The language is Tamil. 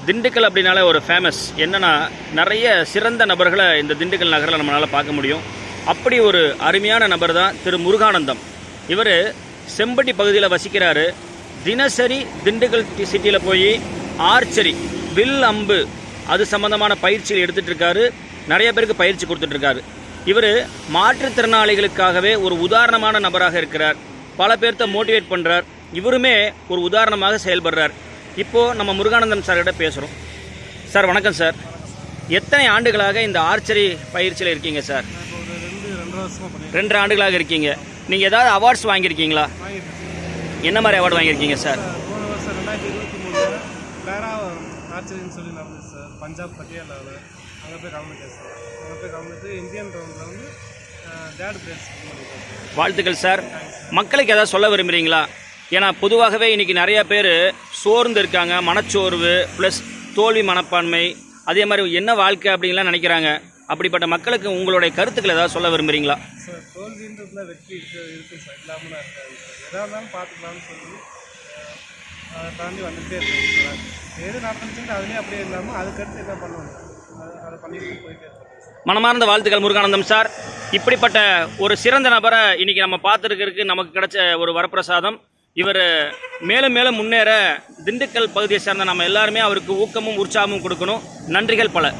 திண்டுக்கல் அப்படின்னாலே ஒரு ஃபேமஸ் என்னென்னா நிறைய சிறந்த நபர்களை இந்த திண்டுக்கல் நகரில் நம்மளால் பார்க்க முடியும். அப்படி ஒரு அருமையான நபர் தான் திரு முருகானந்தம். இவர் செம்பட்டி பகுதியில் வசிக்கிறாரு. தினசரி திண்டுக்கல் சிட்டியில் போய் ஆர்ச்சரி, வில் அம்பு அது சம்மந்தமான பயிற்சியில் எடுத்துகிட்டு இருக்காரு. நிறைய பேருக்கு பயிற்சி கொடுத்துட்ருக்காரு. இவர் மாற்றுத்திறனாளிகளுக்காகவே ஒரு உதாரணமான நபராக இருக்கிறார். பல பேர்த்த மோட்டிவேட் பண்ணுறார். இவருமே ஒரு உதாரணமாக செயல்படுறார். இப்போது நம்ம முருகானந்தம் சார்கிட்ட பேசுகிறோம். சார் வணக்கம் சார். எத்தனை ஆண்டுகளாக இந்த ஆர்ச்சரி பயிற்சியில் இருக்கீங்க சார்? 2 ஆண்டுகளாக இருக்கீங்க. நீங்கள் ஏதாவது அவார்ட்ஸ் வாங்கியிருக்கீங்களா? என்ன மாதிரி அவார்டு வாங்கியிருக்கீங்க சார்? போன வருஷம் 2023 பேரா ஆர்ச்சரின்னு சொல்லி நடந்துச்சு சார். பஞ்சாப் பட்டியாலாவில் அங்கே போய் கலந்துட்டேன் சார். அங்கே போய் கலந்துட்டு இந்தியன் ரவுண்டில் வந்து தேர்ட் பிளேஸ் பண்ணிட்டேன். வாழ்த்துக்கள் சார். மக்களுக்கு ஏதாவது சொல்ல விரும்புகிறீங்களா? ஏன்னா பொதுவாகவே இன்றைக்கி நிறையா பேர் சோர்ந்து இருக்காங்க. மனச்சோர்வு ப்ளஸ் தோல்வி மனப்பான்மை, அதே மாதிரி என்ன வாழ்க்கை அப்படின்லாம் நினைக்கிறாங்க. அப்படிப்பட்ட மக்களுக்கு உங்களுடைய கருத்துக்கள் ஏதாவது சொல்ல விரும்புகிறீங்களா? சார் தோல்வின்றதுல வெற்றி இருக்குது சார், இல்லாமல் இருக்காது சார். எதாக இருந்தாலும் பார்த்துக்கலாம்னு சொல்லி அதை தாண்டி வந்துகிட்டே இருக்கேன் சார். எது நடந்துச்சுன்னு அதுலேயே அப்படியே இல்லாமல் அதுக்கடுத்து என்ன பண்ணுவாங்க அதை பண்ணிட்டு போயிட்டே இருக்கேன். மனமார்ந்த வாழ்த்துக்கள் முருகானந்தம் சார். இப்படிப்பட்ட ஒரு சிறந்த நபரை இன்றைக்கி நம்ம பார்த்துருக்கிறதுக்கு நமக்கு கிடைச்ச ஒரு வரப்பிரசாதம். இவர் மேலும் மேலும் முன்னேற திண்டுக்கல் பகுதியை சேர்ந்த நம்ம எல்லாருமே அவருக்கு ஊக்கமும் உற்சாகமும் கொடுக்கணும். நன்றிகள் பல.